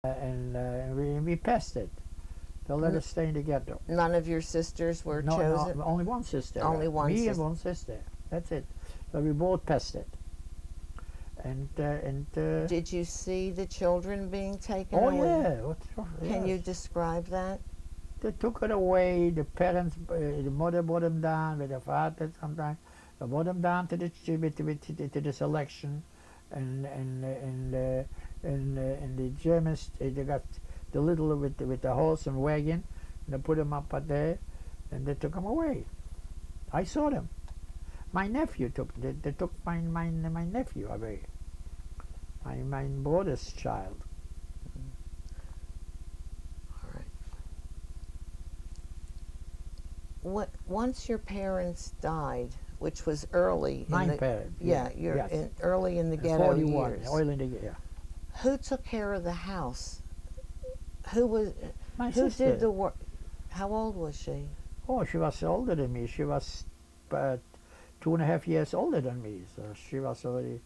and we passed it. They let us stay in the ghetto. None of your sisters were chosen? No, only one sister. Only one Me sister. and one sister. That's it. So we both passed it. Did you see the children being taken Oh away? yeah. Can you describe that? They took it away. The parents, the mother brought them down with the father sometimes. They brought them down to the selection, and the Germans they got the little with the horse and wagon. And they put them up there, and they took them away. I saw them. My nephew they took my nephew away. My brother's child. Once your parents died, which was early, Parents. Yeah, yes. Early in the ghetto 41, years. Early in the yeah. Who took care of the house? Who sister. did the work? How old was she? Oh, she was older than me. She was 2.5 years older than me. So she was already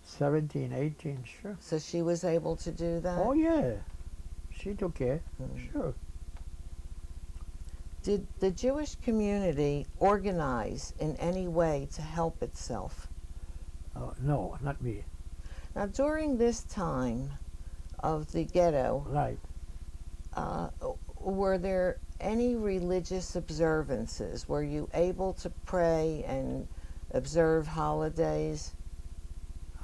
17, 18, sure. So she was able to do that? Oh yeah, she took care. Sure. Did the Jewish community organize in any way to help itself? No, not me. Now, during this time of the ghetto, Right. Were there any religious observances? Were you able to pray and observe holidays?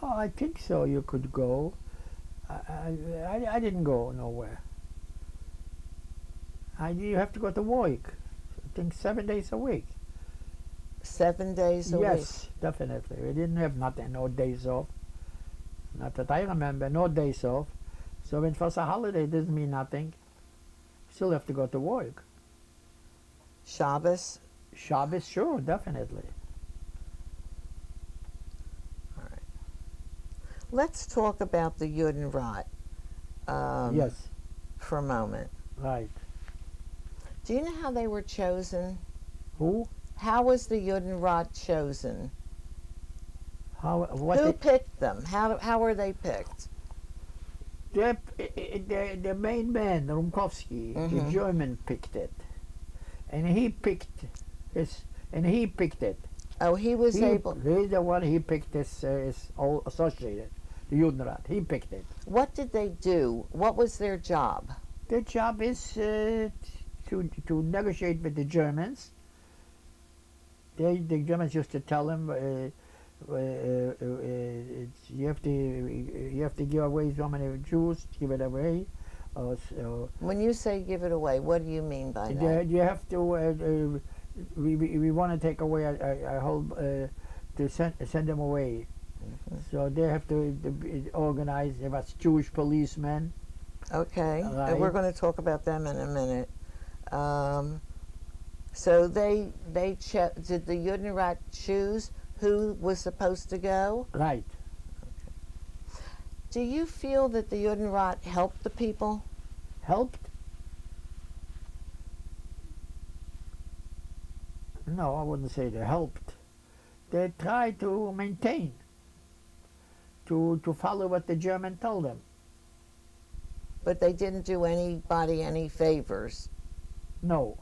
Oh, I think so. You could go. I didn't go nowhere. You have to go to work. I think 7 days a week. 7 days a week? Yes, definitely. We didn't have nothing, no days off. Not that I remember, no days off. So when it was a holiday, it doesn't mean nothing. Still have to go to work. Shabbos? Shabbos, sure, definitely. All right. Let's talk about the Yodan Rot. Yes. For a moment. Right. Do you know how they were chosen? Who? How was the Yodan Rot chosen? Who picked them? How were they picked? The main man, Rumkowski, the German picked it, and he picked it. Oh, he was able. He's the one. He picked his all associated, the Yodan Rot. He picked it. What did they do? What was their job? Their job is to negotiate with the Germans. The Germans used to tell them you have to give away so many Jews, give it away. When you say give it away, what do you mean by that? You have to. We want to take away a whole to send them away. So they have to organize. There was Jewish policemen. Okay, right. And we're going to talk about them in a minute. So did the Yodan Rot choose who was supposed to go? Right. Okay. Do you feel that the Yodan Rot helped the people? Helped? No, I wouldn't say they helped. They tried to maintain, to follow what the German told them. But they didn't do anybody any favors? No.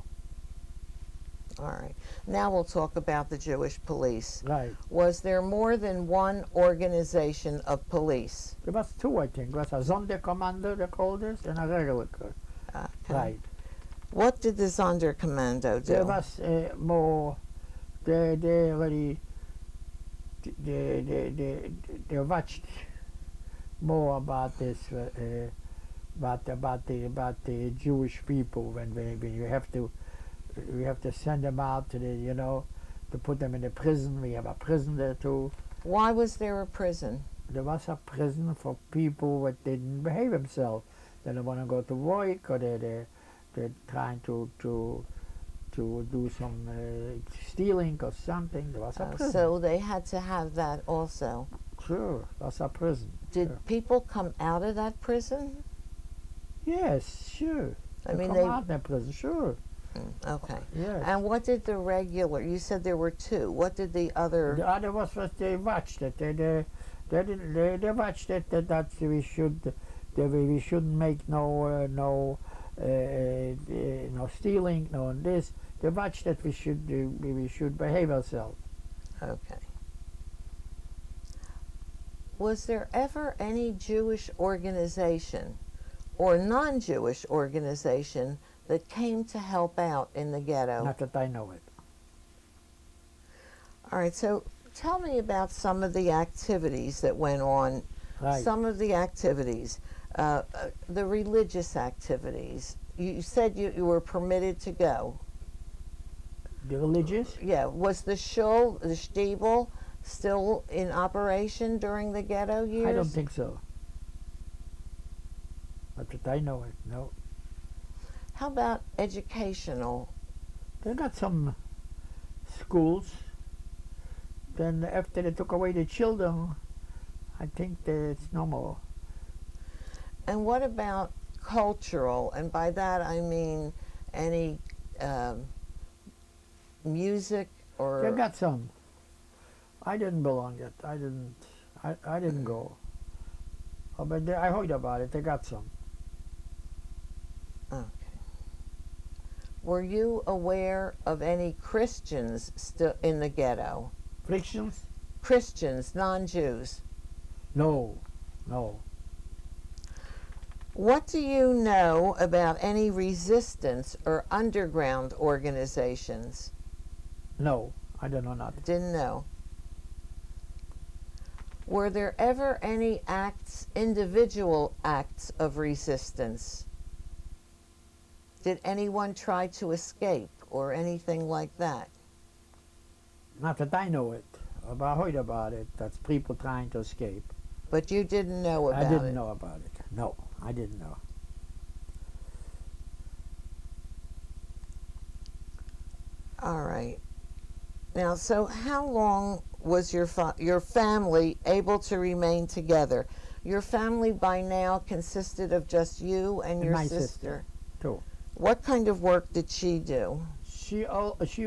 All right. Now we'll talk about the Jewish police. Right. Was there more than one organization of police? There was two, I think. There was a Sunder commando, they called it, and a regular. Okay. Right. What did the Sunder commando do? There was more. They already. They watched more about this. About the Jewish people when you have to send them out to to put them in the prison. We have a prison there too. Why was there a prison? There was a prison for people that didn't behave themselves. They don't want to go to work, or they're trying to do some stealing or something. There was a prison. So they had to have that also. Sure, that's a prison. Did people come out of that prison? Yes, sure. I mean, come out of that prison, sure. Okay. Yes. And what did the regular? You said there were two. What did the other? The other was what they watched it. They watched it that we should we shouldn't make no stealing, no this. They watch that we should behave ourselves. Okay. Was there ever any Jewish organization or non-Jewish organization that came to help out in the ghetto? Not that I know it. All right, so tell me about some of the activities that went on. Right. Some of the activities, the religious activities. You said you were permitted to go. The religious? Yeah. Was the shul, the shtibel, still in operation during the ghetto years? I don't think so. Not that I know it. No. How about educational? They got some schools. Then after they took away the children, I think that it's no more. And what about cultural? And by that I mean any music or... They got some. I didn't belong yet. I didn't go. Oh, but I heard about it. They got some. Okay. Were you aware of any Christians still in the ghetto? Frictions? Christians, non-Jews. No. No. What do you know about any resistance or underground organizations? No. I don't know nothing. Didn't know. Were there ever any acts, individual acts of resistance? Did anyone try to escape or anything like that? Not that I know it. But I heard about it. That's people trying to escape. But you didn't know about it? I didn't know about it. No, I didn't know. All right. Now, so how long was your family able to remain together? Your family by now consisted of just you and your my sister. Too. What kind of work did she do? She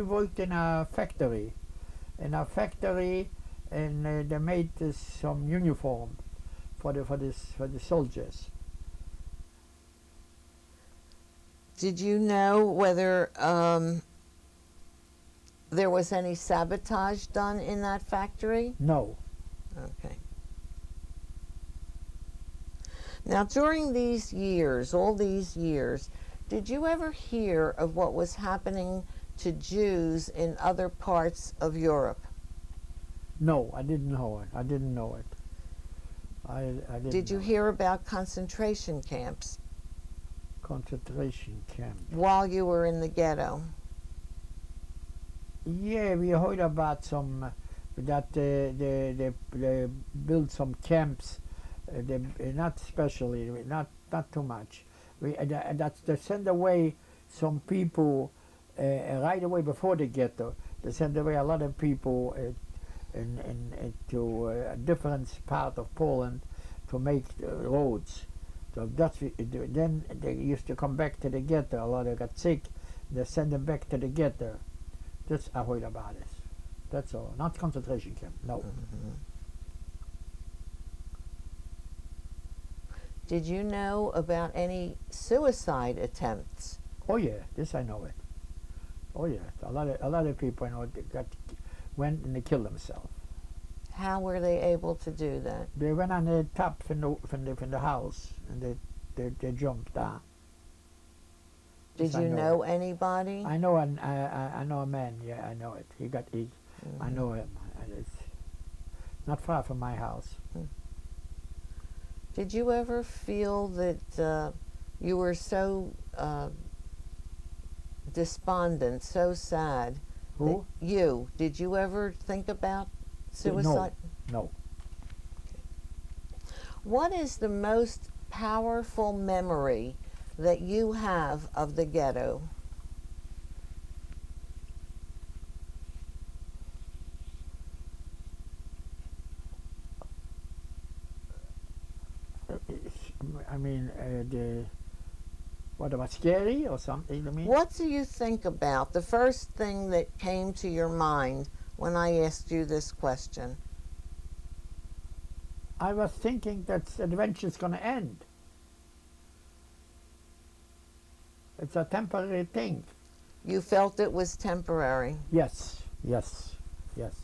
worked in a factory. And they made some uniform for the soldiers. Did you know whether there was any sabotage done in that factory? No. Okay. Now, during these years, all these years, did you ever hear of what was happening to Jews in other parts of Europe? No, I didn't know it. I didn't know it. I didn't. Did you know. hear about concentration camps Concentration camp? while you were in the ghetto? Yeah, we heard about some that they built some camps. Not especially, not too much. They send away some people right away before the ghetto. They send away a lot of people to a different part of Poland to make roads. So then they used to come back to the ghetto. A lot of got sick. They send them back to the ghetto. That's I heard about it. That's all. Not concentration camp. No. Mm-hmm. Did you know about any suicide attempts? Oh yeah, this I know it. Oh yeah, a lot of people I know went and they killed themselves. How were they able to do that? They went on the top from the house and they jumped down. Did Yes, I you know know anybody? I know I know a man. Yeah, I know it. I know him. It's not far from my house. Did you ever feel that you were so despondent, so sad? Who? Did you ever think about suicide? No. What is the most powerful memory that you have of the ghetto? I mean, what about scary or something? I mean, What do you think about? The first thing that came to your mind when I asked you this question? I was thinking that the adventure's going to end. It's a temporary thing. You felt it was temporary. Yes, yes, yes.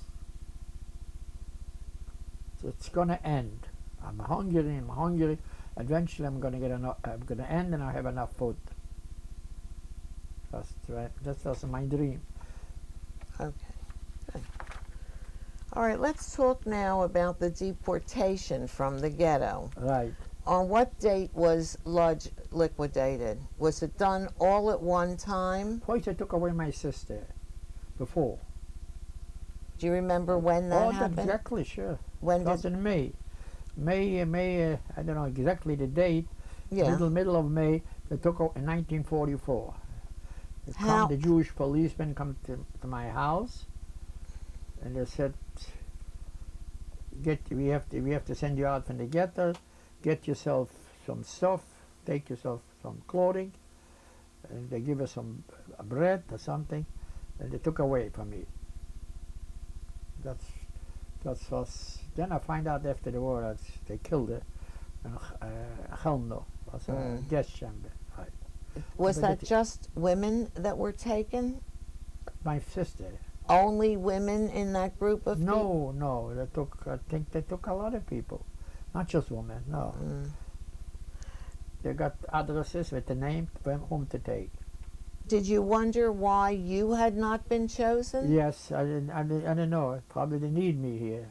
So it's gonna end. I'm hungry. Eventually, I'm gonna get enough. I'm gonna end, and I have enough food. That's right. That's my dream. Okay. Good. All right, let's talk now about the deportation from the ghetto. Right. On what date was Lodge liquidated? Was it done all at one time? First, they took away my sister. Before. Do you remember when that Oh, happened? exactly, sure. When It was did? in May. May, I don't know exactly the date. Yeah. Middle of May, they took out in 1944. How? The Jewish policemen come to my house, and they said, we have to send you out from the ghetto, get yourself some stuff, take yourself some clothing, and they give us some bread or something, and they took away from me. That was. Then I find out after the war that they killed her in Chelmno, was a gas chamber. Was But that just women that were taken? My sister. Only women in that group of people? No. They took. I think they took a lot of people, not just women. No. They got addresses with the name whom to take. Did you wonder why you had not been chosen? Yes, I didn't know. Probably they need me here.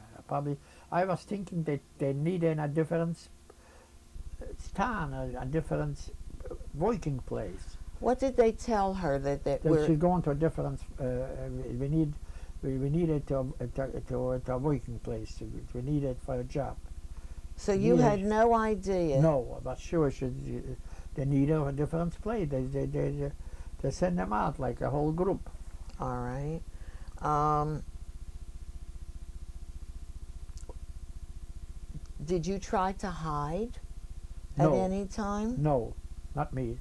I was thinking that they needed a different town, a different working place. What did they tell her that That were? she's going to a different. We needed to a working place. We need it for a job. So you Yeah. had no idea. No, but sure, they need a different place. They send them out like a whole group. All right. Did you try to hide at No. any time? No, not me.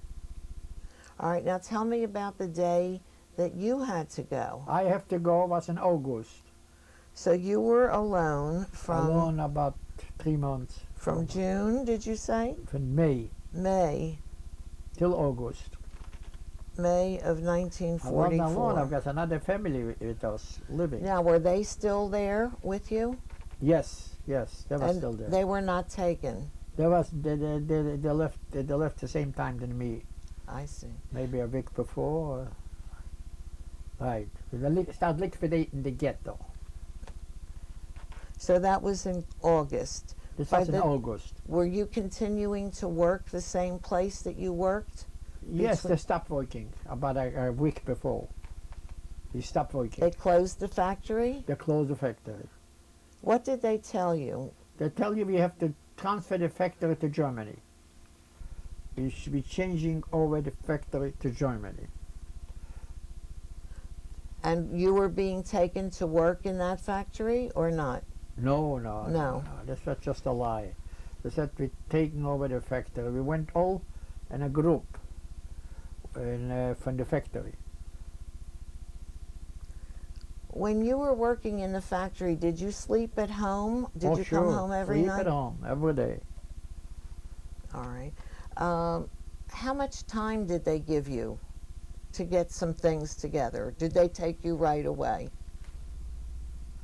All right. Now tell me about the day that you had to go. I have to go. Was in August. So you were alone from Alone about 3 months. from June, did you say? From May May. till August. May of I wasn't alone. 1944. I've got another family with us living. Now, were they still there with you? Yes, they were And still there. they were not taken. They left. They left the same time than me. I see. Maybe a week before. Right. They start liquidating the ghetto. So that was in August. This By was in the- August. Were you continuing to work the same place that you worked? Yes, they stopped working about a week before. They stopped working. They closed the factory? They closed the factory. What did they tell you? They tell you we have to transfer the factory to Germany. We should be changing over the factory to Germany. And you were being taken to work in that factory or not? No. This was just a lie. They said we're taking over the factory. We went all in a group from the factory. When you were working in the factory, did you sleep at home? Did you sure. come home every Sleep night? at home every day. All right. How much time did they give you to get some things together? Did they take you right away?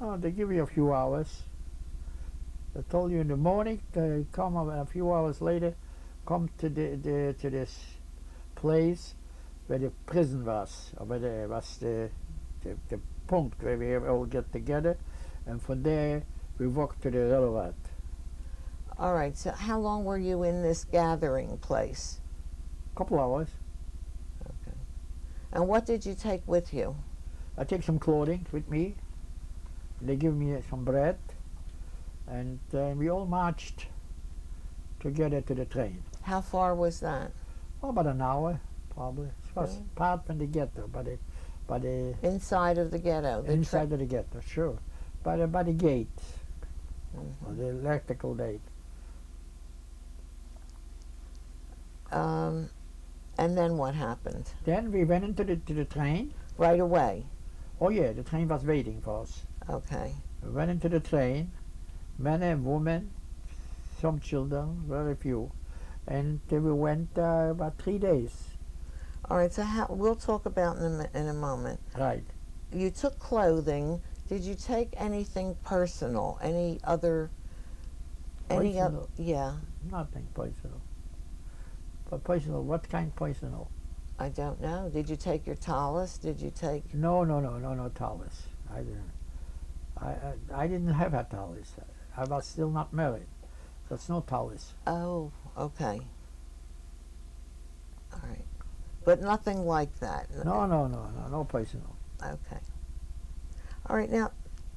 Oh, they give you a few hours. They told you in the morning. They come a few hours later. Come to to this place where the prison was, or where there was the point where we all get together, and from there we walk to the railroad. All right. So how long were you in this gathering place? Couple hours. Okay. And what did you take with you? I take some clothing with me. They give me some bread, and we all marched together to the train. How far was that? Oh, about an hour, probably. It was Really? part from the ghetto, by the Inside of the ghetto? inside of the ghetto, sure. By the gate, Mhm. or the electrical gate. And then what happened? Then we went into the train. Right away? Oh yeah, the train was waiting for us. Okay. We went into the train, men and women, some children, very few. And we went about 3 days. All right, so we'll talk about in a moment. Right. You took clothing. Did you take anything personal? Any other? Personal? Yeah. Nothing personal. But personal, what kind personal? I don't know. Did you take your tallis? Did you take? No, tallis. I didn't. I didn't have a tallis. I was still not married. That's no tallis. Oh, okay. All right. But nothing like that. No personal. Okay. All right. Now,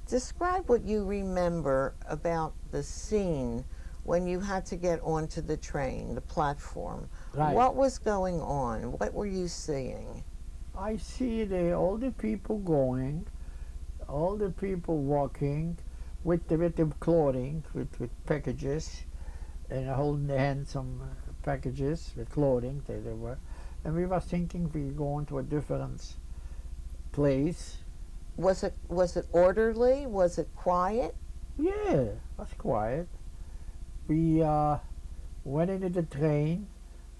describe what you remember about the scene when you had to get onto the train, the platform. Right. What was going on? What were you seeing? I see all the people going, all the people walking with the clothing, with packages, and holding in their hand some packages with clothing. They were, and we were thinking we going to a different place. Was it orderly? Was it quiet? Yeah, it was quiet. We went into the train,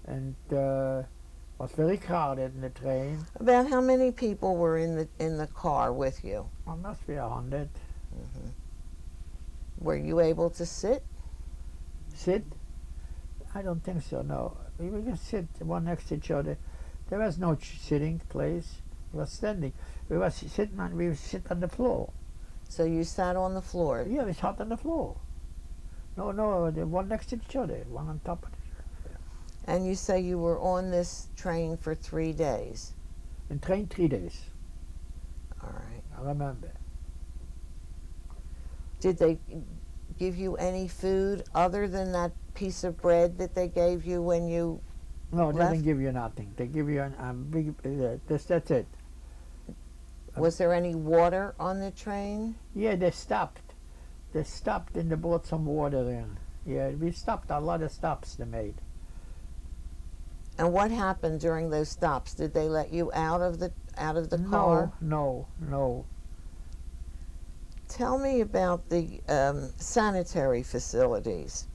and was very crowded in the train. About how many people were in the car with you? Well, must be 100. Mm-hmm. Were you able to sit? Sit? I don't think so. No, we were just sit one next to each other. There was no sitting place. We were standing. We were sitting on. We sit on the floor. So you sat on the floor. Yeah, we sat on the floor. No, the one next to each other, one on top of each other. And you say you were on this train for 3 days. In train 3 days. All right. I remember. Did they give you any food other than that piece of bread that they gave you when you No, they left? didn't give you nothing. They give you a big. That's it. Was there any water on the train? Yeah, they stopped. They stopped and they brought some water in. Yeah, we stopped. A lot of stops they made. And what happened during those stops? Did they let you out of the car? No. Tell me about the sanitary facilities.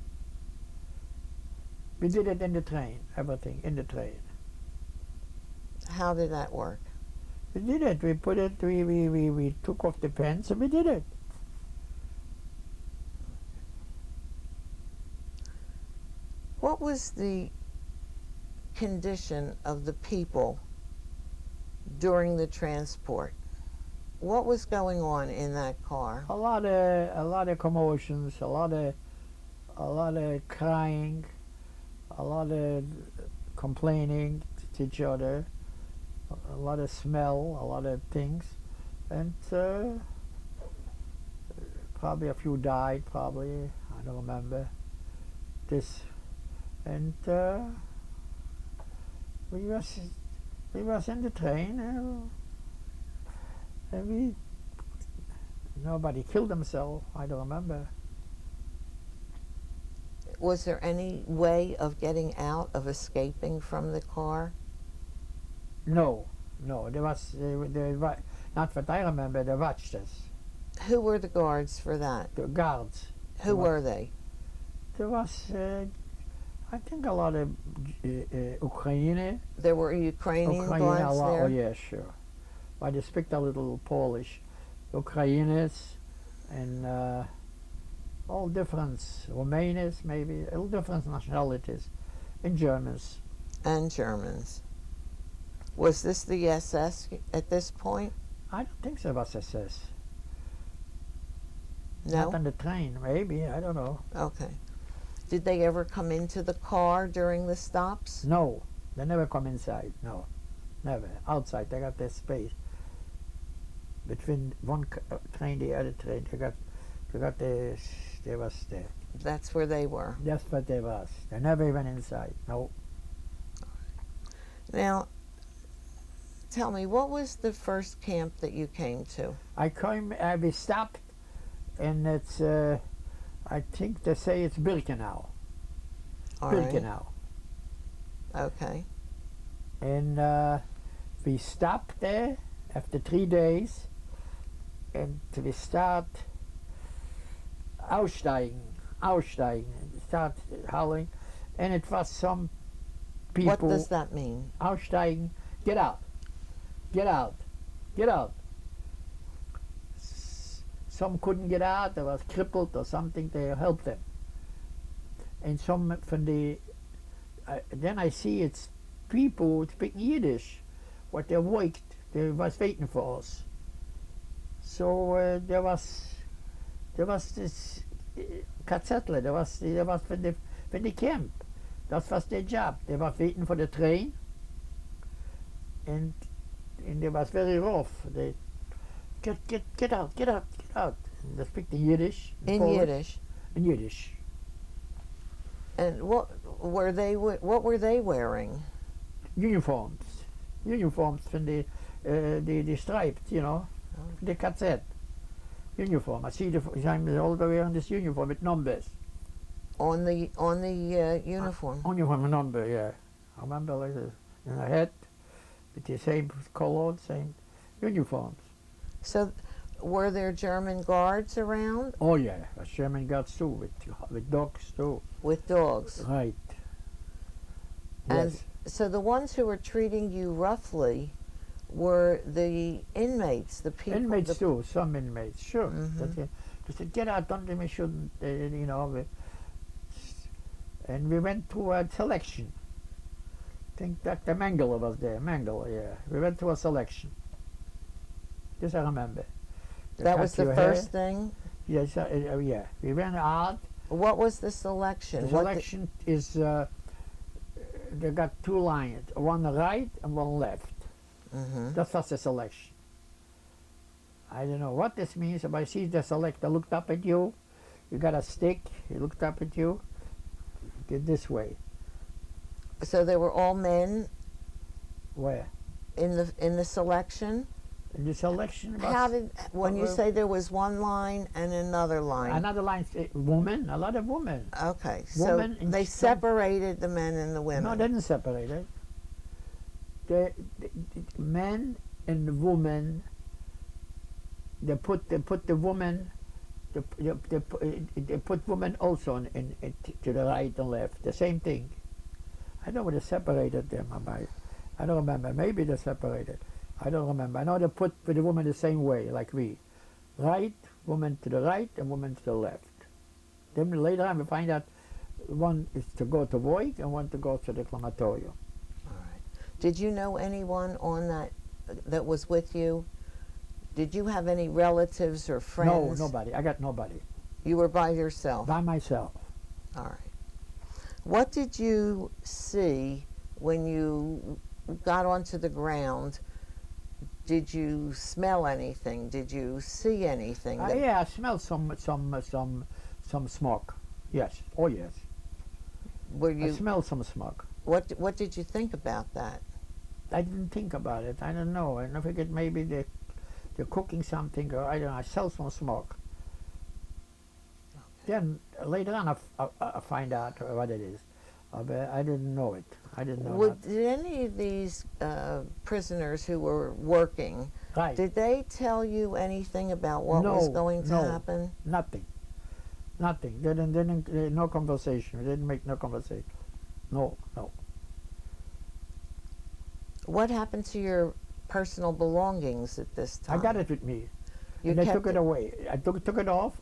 We did it in the train. Everything in the train. How did that work? We did it. We put it. We took off the pants and we did it. What was the condition of the people during the transport? What was going on in that car? A lot of commotions. A lot of crying. A lot of complaining to each other. A lot of smell. A lot of things, and probably a few died. Probably I don't remember this. And we was in the train, and nobody killed themselves. I don't remember. Was there any way of getting out, of escaping from the car? No. There was not what I remember. They watched us. Who were the guards for that? The guards. Who were they? There was. I think a lot of Ukraine. There were Ukrainian guards a lot. there? Oh, yeah, sure. But they speak a little Polish. Ukrainians and all different, Romanians maybe, all different nationalities, and Germans. And Germans. Was this the SS at this point? I don't think so, it was SS. No? Not on the train, maybe, I don't know. Okay. Did they ever come into the car during the stops? No, they never come inside, no, never. Outside, they got their space. Between one train and the other train, they was there. That's where they were. That's what they was. They never even inside, no. Now, tell me, what was the first camp that you came to? We stopped, and it's, I think they say it's Birkenau. All right. Birkenau. Okay. And we stopped there after 3 days, and we start aussteigen, start hauling, and it was some people. What does that mean? Aussteigen get out, get out, get out. Some couldn't get out, they was crippled or something, they helped them. And some from the, then I see it's people speaking Yiddish, what they worked, they was waiting for us. So there was this Katzettler, there was from the camp. That was their job. They were waiting for the train, and they was very rough. They get out, get out, get out. And they speak the Yiddish. In Polish, Yiddish. In Yiddish. And what were they wearing? Uniforms from the striped, you know, the KZ. Uniform. I see I'm all wearing this uniform with numbers. On the uniform. Uniform number, yeah. I remember like in a hat with the same color, same uniforms. So, were there German guards around? Oh yeah, German guards too, with dogs too. With dogs. Right. And Yes. so the ones who were treating you roughly were the inmates, the people. Inmates too, some inmates, sure. Mhm. They said, get out, don't we shouldn't, you know. And we went to a selection. I think Dr. Mengele was there, Mengele, yeah. We went to a selection. This I remember. They That cut was the your first hair. thing? Yes, yeah. We went out. What was the selection? The selection is, they got two lines, one right and one left. Mm-hmm. That was the selection. I don't know what this means, but I see the selector looked up at you, you got a stick, he looked up at you, get this way. So they were all men Where? in the selection? In the selection was How did, when you say there was one line and another line? another line, women, a lot of women. Okay, Women so in they some- separated the men and the women. No, they didn't separate it. The men and the women, they put the woman, they put women also in to the right and left, the same thing. I don't know whether they separated them. I don't remember. Maybe they separated. I don't remember. I know they put the woman the same way, like we. Right, woman to the right and woman to the left. Then later on we find out one is to go to work and one to go to the crematorium. All right. Did you know anyone on that was with you? Did you have any relatives or friends? No, nobody. I got nobody. You were by yourself? By myself. All right. What did you see when you got onto the ground? Did you smell anything? Did you see anything? Yeah, I smelled some smoke. Yes. Oh yes. Were I you? smelled some smoke. What did you think about that? I didn't think about it. I don't know. I figured maybe they're cooking something, or I don't know. I smelled some smoke. Then later on, I find out what it is. But I didn't know it. I didn't know. Did any of these prisoners who were working, Right. did they tell you anything about what was going to happen? Nothing. Nothing. They didn't no conversation. We didn't make no conversation. No. What happened to your personal belongings at this time? I got it with me. You And they kept took it away. I took it off.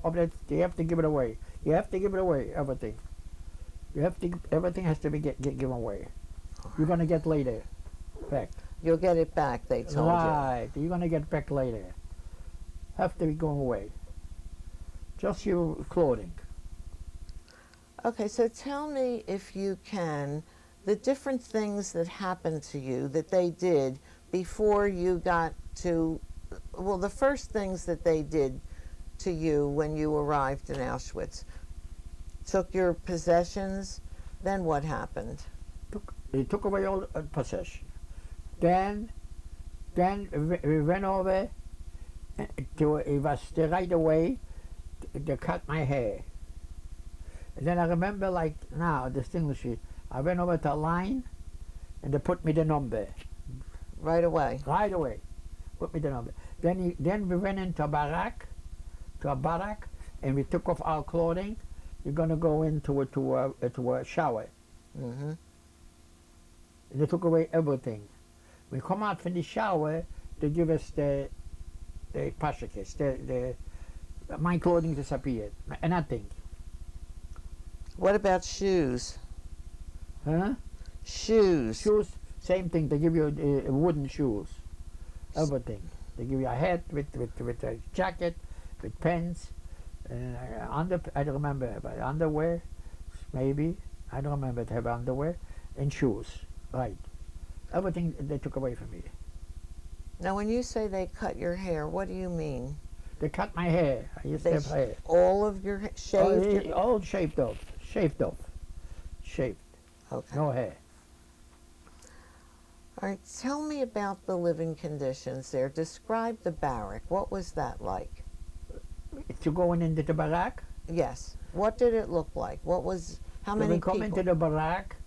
They have to give it away. You have to give it away. Everything. Everything has to be given away. You're gonna get later back. You'll get it back, they told you. Right. You're gonna get back later. Have to be going away. Just your clothing. Okay, so tell me, if you can, the different things that happened to you that they did before you got to, well, the first things that they did to you when you arrived in Auschwitz. Took your possessions, then what happened? They took away all possession. Then we went over to, it was right away, they cut my hair. And then I remember, like now, distinctly, I went over to a line and they put me the number. Right away? Right away. Put me the number. Then we went into a barrack, and we took off our clothing. You're going to go into a shower. Mm-hmm. And they took away everything. We come out from the shower, they give us the pashakis, my clothing disappeared, nothing. What about shoes? Huh? Shoes. Shoes, same thing, they give you wooden shoes, everything. They give you a hat with a jacket, with pants, I don't remember, but underwear, maybe, I don't remember to have underwear, and shoes, right. Everything they took away from me. Now, when you say they cut your hair, what do you mean? They cut my hair. I used to have hair. All of your shaved? All shaved off. Shaved. Okay. No hair. All right. Tell me about the living conditions there. Describe the barrack. What was that like? To go into the barrack? Yes. What did it look like? How many people? We come into the barrack.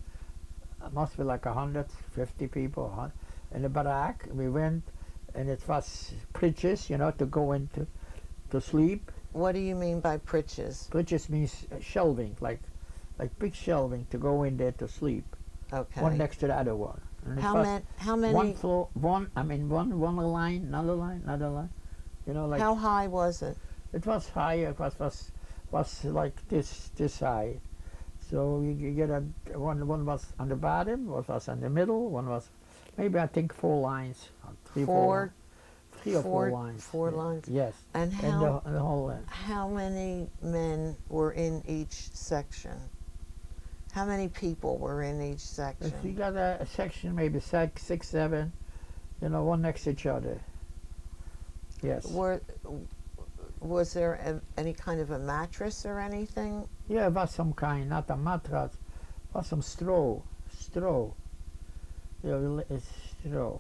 Must be like 150 people in the barrack. We went, and it was pritches, to go into to sleep. What do you mean by pritches? Pritches means shelving, like big shelving to go in there to sleep. Okay. One next to the other one. And How many? One floor, one line, another line. Like. How high was it? It was high. It was like this high. So you get one was on the bottom, one was in the middle, one was maybe I think 4 lines, 3 or 4 lines. 4 lines. Yes. And the whole length. How many men were in each section? How many people were in each section? If you got a section, maybe 6, 7, one next to each other. Yes. Was there any kind of a mattress or anything? Yeah, it was some kind, not a mattress, it was some straw. Yeah, it's straw.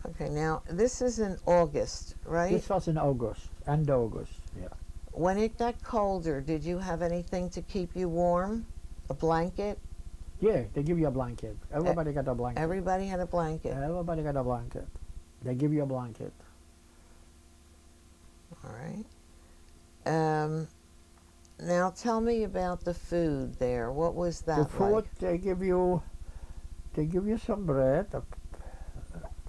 Okay, now this is in August, right? This was in August, end August, yeah. When it got colder, did you have anything to keep you warm? A blanket? Yeah, they give you a blanket. Everybody got a blanket. Everybody had a blanket. Everybody got a blanket. They give you a blanket. All right. Now tell me about the food there. What was that The food, like? they give you some bread, a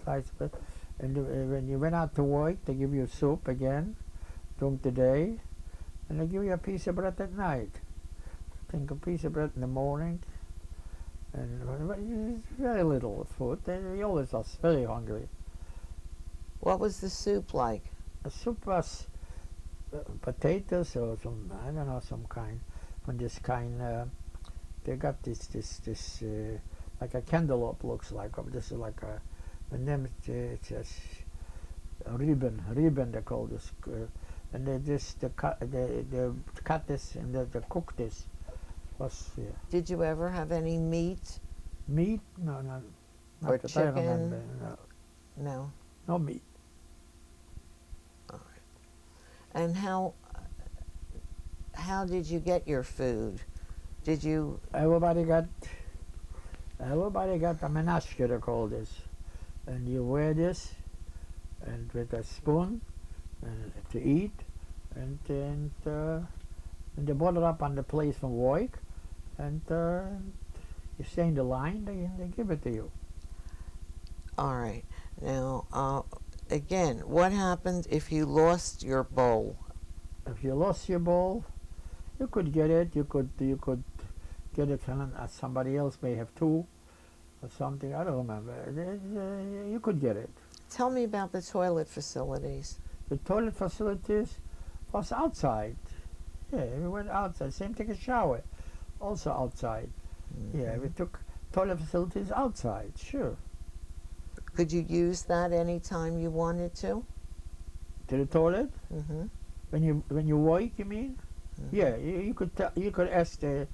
slice bread, and when you went out to work, they give you soup again, during the day, and they give you a piece of bread at night. I think a piece of bread in the morning, and very little food. They always was very hungry. What was the soup like? The soup was potatoes or some, I don't know, some kind, from this kind, they got this like a cantaloupe looks like, this is like and then it's a ribbon they call this, and they cut this and they cook this. Was, yeah. Did you ever have any meat? Meat? No. Or Not that I chicken? remember, no. No. No meat. All right. And how did you get your food? Did you? Everybody got a menashke, they call this, and you wear this, and with a spoon, to eat, and they bother up on the place from work, and you stay in the line, they give it to you. All right. Now, again, what happened if you lost your bowl? If you lost your bowl, you could get it. You could get it from somebody else may have 2 or something. I don't remember. You could get it. Tell me about the toilet facilities. The toilet facilities was outside. Yeah, we went outside. Same thing as shower, also outside. Mm-hmm. Yeah, we took toilet facilities outside. Sure. Could you use that anytime you wanted to? To the toilet? Mm-hmm. When you work, you mean? Mm-hmm. Yeah, you could ask the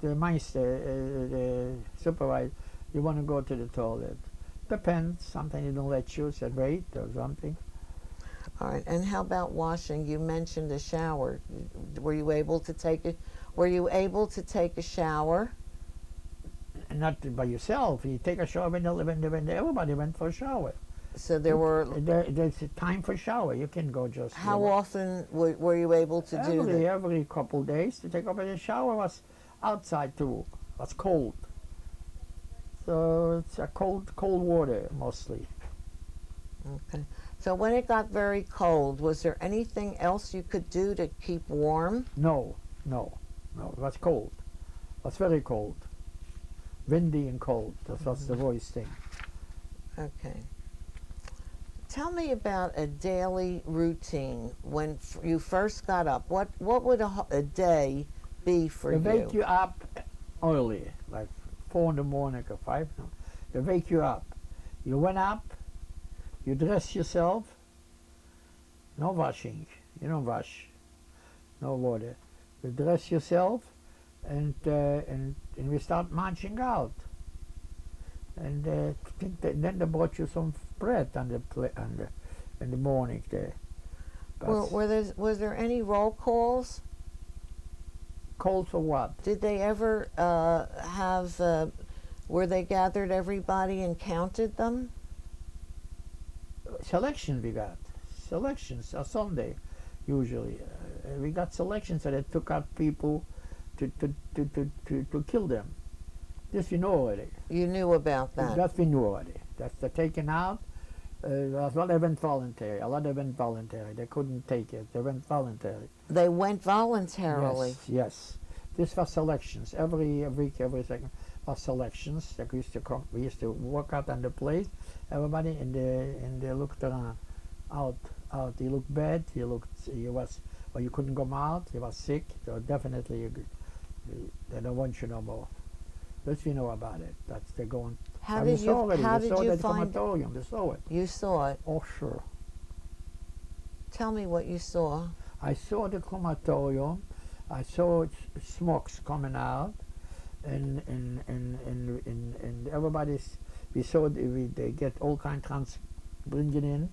meister, the supervisor, you want to go to the toilet. Depends. Sometimes they don't let you, said wait or something. All right. And how about washing? You mentioned a shower. Were you able to take a shower? Not by yourself. You take a shower when everybody went for a shower. So there were. There's a time for shower. You can go just. How often were you able to do that? Every couple days to take up a shower was outside too. It was cold. it's a cold water mostly. Okay. So when it got very cold, was there anything else you could do to keep warm? No, no, no. It was cold. It was very cold. Windy and cold. That was the worst thing. Okay. Tell me about a daily routine when you first got up. What would a day be for They you? wake you up early, like 4 in the morning or 5. No. They wake you up. You went up. You dress yourself. No washing. You don't wash. No water. You dress yourself, and we start marching out. And then they brought you some bread in the morning there. Well, was there any roll calls? Calls for what? Did they ever have? Where they gathered everybody and counted them? Selection we got. Selections on Sunday, usually. We got selections that they took out people to kill them. This we know already. You knew about that. That we knew already. That's the taken out. Well, they went voluntary. A lot of them went voluntary. They couldn't take it. They went voluntary. They went voluntarily. Yes, yes. This was selections. Every week, every second was selections. That we used to come. We used to walk out on the place. Everybody and they looked around, out. He looked bad. He was, or you couldn't come out. He was sick. So definitely, they don't want you no more. This we know about it. That's they're going. How we did saw you? already. How We did saw you that find? crematorium. We saw it. You saw it. Oh sure. Tell me what you saw. I saw the crematorium. I saw smokes coming out, and everybody's. We saw they get all kind of bringing in,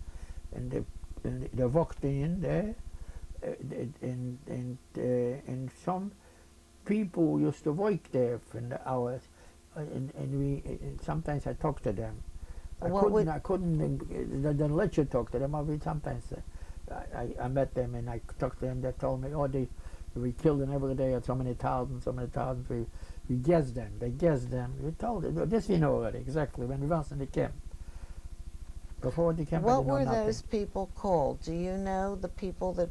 and they walked in there, and some people used to work there for the hours, and sometimes I talked to them. I couldn't. They didn't let you talk to them. Sometimes I met them and I talked to them. They told me, oh, we killed them every day at so many thousands. We guessed them. They guessed them. We told them. This we know already exactly when we was in the camp. Before the camp, What were those people called? Do you know the people that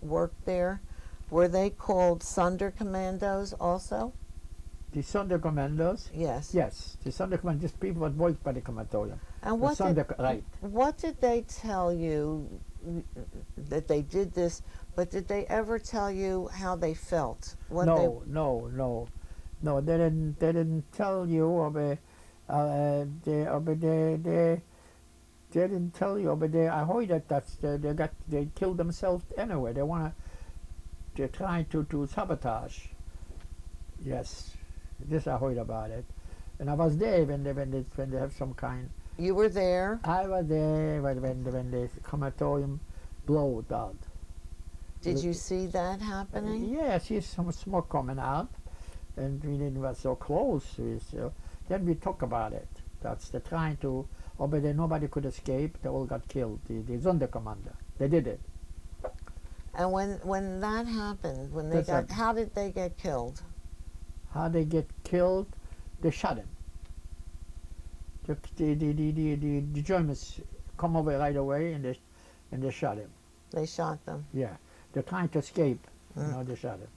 worked there? Were they called Sunder commandos also? The Sunder commandos? Yes. Yes, the Sunder commandos, just people that worked by the crematorium. And what did they tell you that they did this? But did they ever tell you how they felt? No. They didn't tell you. They didn't tell you. But I heard that they killed themselves anyway. They try to sabotage. Yes. This I heard about it, and I was there when they have some kind. You were there. I was there when the crematorium blew out. Did you see that happening? Yeah, I see some smoke coming out, and we didn't was so close. Then we talk about it. That's the trying to. Oh, but then nobody could escape. They all got killed. The Sunder commander. They did it. And when that happened, how did they get killed? How they get killed? They shot him. The Germans come over right away and they shot him. They shot them. Yeah, they're trying to escape. You know, they shot him.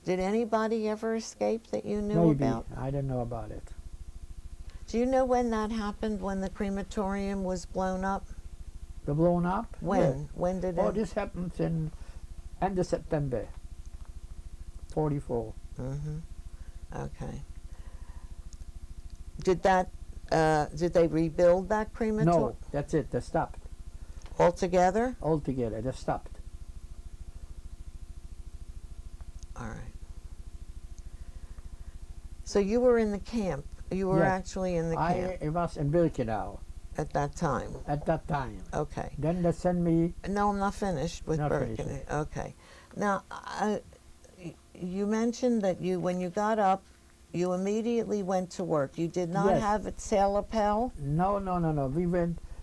Did anybody ever escape that you knew about? I didn't know about it. Do you know when that happened? When the crematorium was blown up? The blown up? When? Yeah. When did it? Oh, this happened in end of September. 44. Mm-hmm. Okay. Did they rebuild that crematorium? No, that's it. They stopped. Altogether? Altogether, they stopped. All right. So you were in the camp. You were actually in the camp. I was in Birkenau. At that time? At that time. Okay. Then they sent me... No, I'm not finished with Birkenau. Okay. Now, you mentioned that when you got up, you immediately went to work. You did not have a tail lapel? No.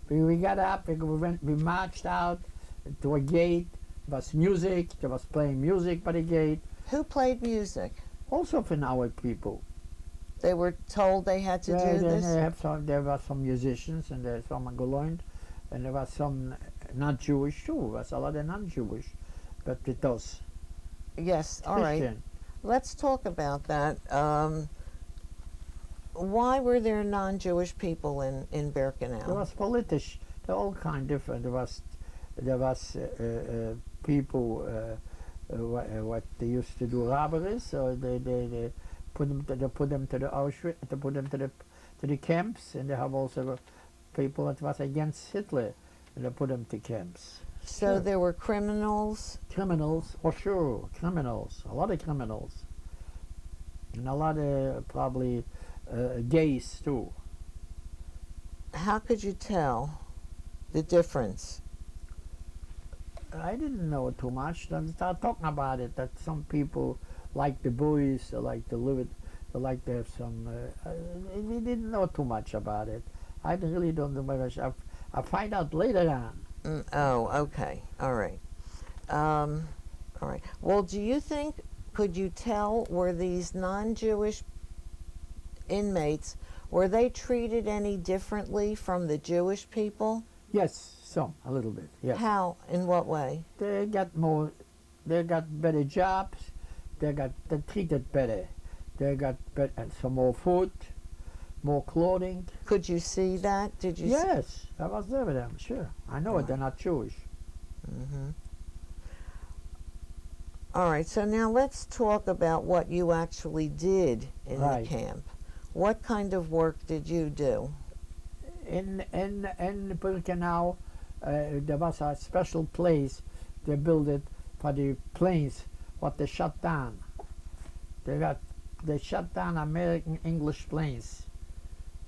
We got up, we marched out to a gate. There was music, there was playing music by the gate. Who played music? Also from our people. They were told they had to do then this? there were some musicians and there's some Mongoloid, and there was some not Jewish too. There was a lot of non-Jewish, but it does. Yes, all right. Christian. Let's talk about that. Why were there non-Jewish people in Birkenau? There was politics. They're all kind of different. There was people what they used to do robberies. So they put them to the Auschwitz. They put them to the camps, and they have also people that was against Hitler, and they put them to camps. So Sure. there were criminals. Criminals, for sure, criminals. A lot of criminals, and a lot of probably gays too. How could you tell the difference? I didn't know too much. They start talking about it. That some people like the boys, they like to live it, they like to have some. We didn't know too much about it. I really don't know much. I find out later on. Oh, okay, all right, all right. Well, do you think? Could you tell, were these non-Jewish inmates, were they treated any differently from the Jewish people? Yes, some a little bit. Yes. How? In what way? They got more. They got better jobs. They treated better. They got some more food, more clothing. Could you see that? Did you? Yes, I was there with them. Sure, I know it. They're not Jewish. Mm-hmm. All right. So now let's talk about what you actually did in Right. the camp. What kind of work did you do? In Birkenau, there was a special place. They built it for the planes what they shut down. They shut down American English planes,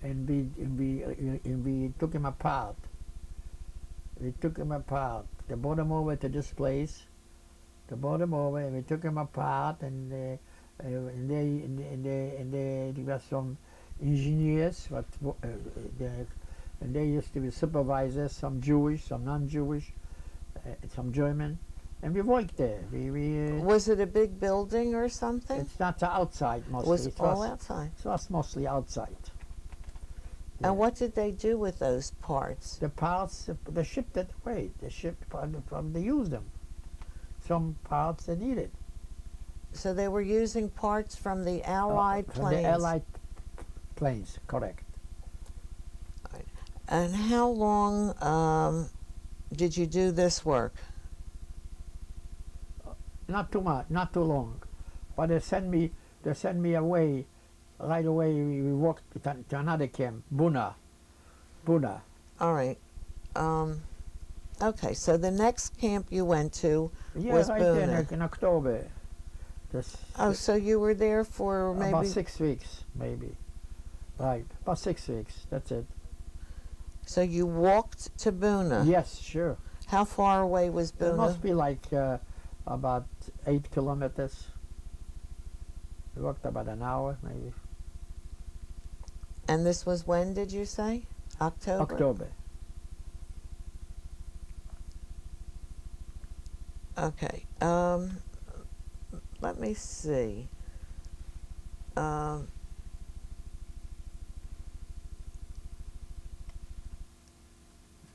and we took them apart. We took them apart. They brought them over to this place. They brought them over, and we took them apart, and there were some engineers, and they used to be supervisors, some Jewish, some non-Jewish, some German, and we worked there. Was it a big building or something? It's not outside mostly. Was it all outside? It was mostly outside. And what did they do with those parts? The parts, they shipped it away. They shipped they used them. Some parts they needed. So they were using parts from the Allied From planes. the Allied planes, correct. And how long did you do this work? Not too much, not too long. But they sent me away. Right away we walked to another camp, Buna. All right. Okay, so the next camp you went to Yeah, was right Buna. there in October. So you were there for maybe... About 6 weeks, maybe. Right, about 6 weeks, that's it. So you walked to Buna? Yes, sure. How far away was It Buna? must be like about 8 kilometers. We walked about an hour, maybe. And this was when, did you say? October? October. Okay. Let me see.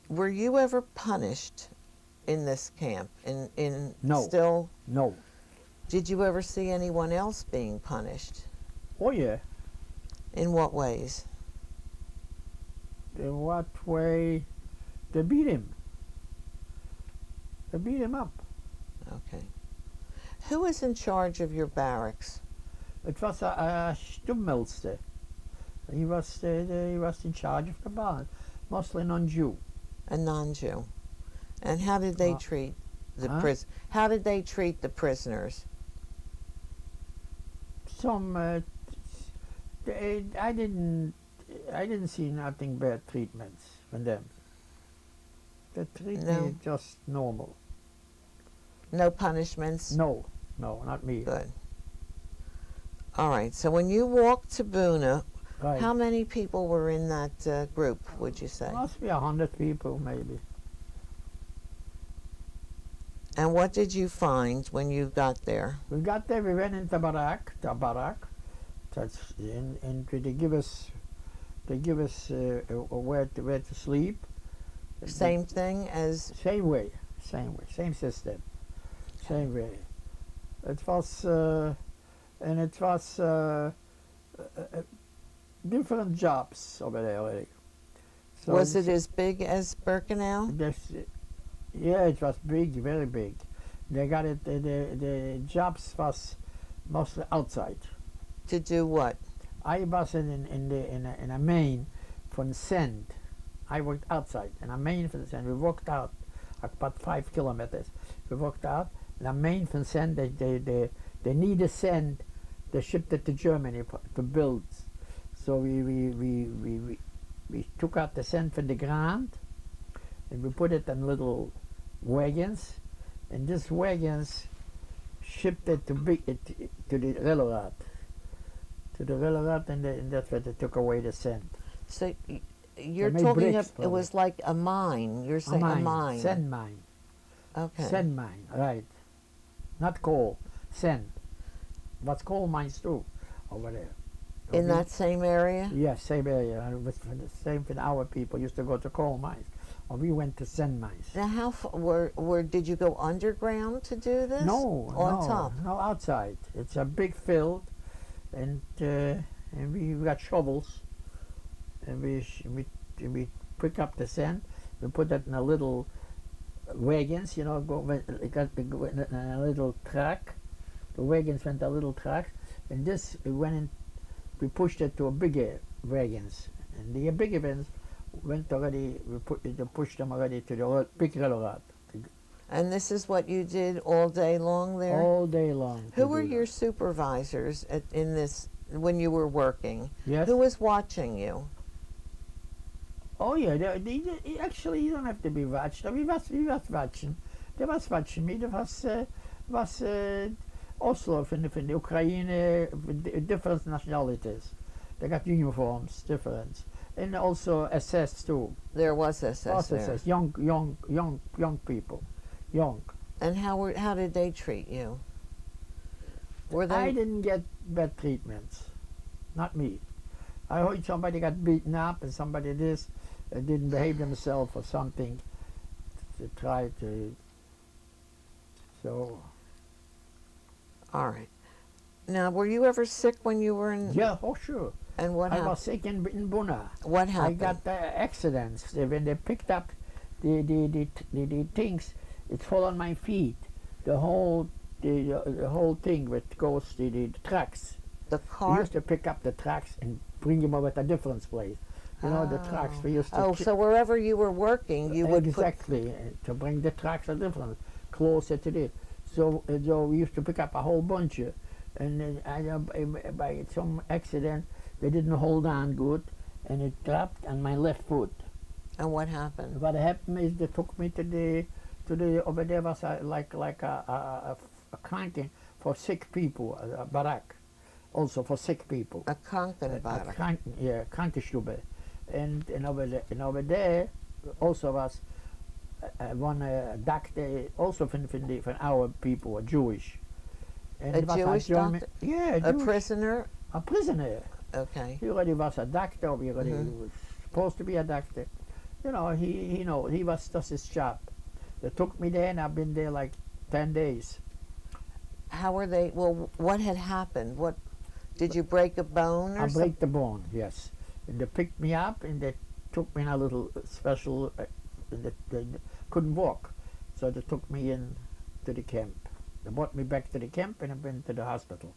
Were you ever punished in this camp? No. Still? No. Did you ever see anyone else being punished? Oh yeah. In what ways? In what way? They beat him. They beat him up. Okay. Who was in charge of your barracks? It was a Stummmelster. He was in charge of the bar, mostly non-Jew. A non-Jew. And how did they treat the How did they treat the prisoners? Some I didn't see nothing bad treatments from them. They treat me just normal. No punishments? No, not me. Good. All right. So when you walked to Buna, Right. how many people were in that group, would you say? Must be 100 people, maybe. And what did you find when you got there? We got there. We went into the barrack, That's and they give us where to sleep. Same thing as Same way, same system, same way. It was and it was different jobs over there. Really. So was it as big as Birkenau? Yeah, it was big, very big. They got it. The jobs was mostly outside. To do what? I was in a main from sand. I worked outside in a main from sand. We walked out about 5 kilometers. We walked out in a main from sand. They need the sand. They shipped it to Germany to build. So we took out the sand from the ground and we put it in little wagons, and these wagons shipped it to the railroad. To the railroad, and that's where they took away the sand. So you're made talking bricks of, it was like a mine. You're saying a mine. Sand mine. Okay. Sand mine, right. Not coal, sand. But coal mines too, over there. In that same area? Yes, same area. And it was for the same for our people used to go to coal mines. Or we went to sand mines. Now, how were did you go underground to do this? No, on top. No, outside. It's a big field, and we got shovels, and we pick up the sand. We put that in a little wagons, you know, go in a little truck. The wagons went a little truck, and this went in. We pushed it to a bigger wagons, and the bigger ones went already. They pushed them already to the big railroad. And this is what you did all day long there? All day long. Who were your supervisors in this when you were working? Yes. Who was watching you? Oh yeah, actually you don't have to be watched. We was watching. They was watching me. There was also from the Ukraine, different nationalities. They got uniforms, different, and also SS too. There was SS Also there. SS, young people, young. And how did they treat you? Were they? I didn't get bad treatments, not me. I heard somebody got beaten up and somebody didn't behave themselves or something to try to. So. All right. Now, were you ever sick when you were in? Yeah, oh sure. And what happened? I was sick in Buna. What happened? I got accidents. When they picked up the things, it fell on my feet. The whole thing with goes the trucks. The car. We used to pick up the trucks and bring them over to a different place. You know, the trucks we used to. Oh, so wherever you were working, you would exactly to bring the trucks a different closer to this. So we used to pick up a whole bunch, and by some accident they didn't hold on good, and it dropped on my left foot. And what happened? What happened is they took me to the over there was like a cranking for sick people, a barrack, also for sick people. A Krankenbarrack. Krankenstube, and over there also was one doctor also from our people, a Jewish. And A Jewish doctor? Yeah, A prisoner? A prisoner. Okay. He already was a doctor. He already was supposed to be a doctor. You know, he was just his job. They took me there, and I've been there like 10 days. How were they? Well, what had happened? What did you break a bone or I something? break the bone, yes. And they picked me up, and they took me in a little special. They couldn't walk, so they took me in to the camp. They brought me back to the camp, and I've been to the hospital,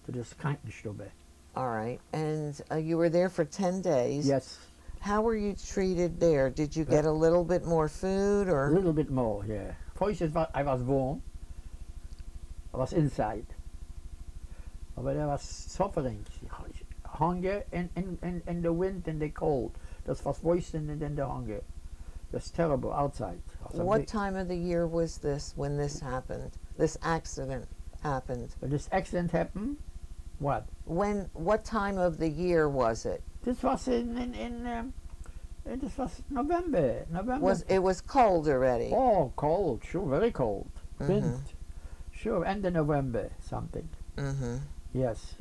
to this Krankenstube. All right. And you were there for 10 days. Yes. How were you treated there? Did you get a little bit more food or? A little bit more, yeah. First I was warm. I was inside. But I was suffering. Hunger and the wind and the cold. That was worse than the hunger. That's terrible outside. What time of the year was this when this happened? This accident happened? When this accident happened, what? What time of the year was it? This was this was November. It was cold already? Oh, cold, sure, very cold. Mm-hmm. Wind, sure, end of November something. Mm-hmm. Yes.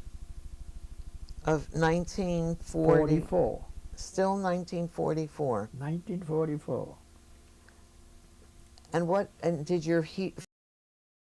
of 1940. 44. Still 1944. 1944. And what? And did your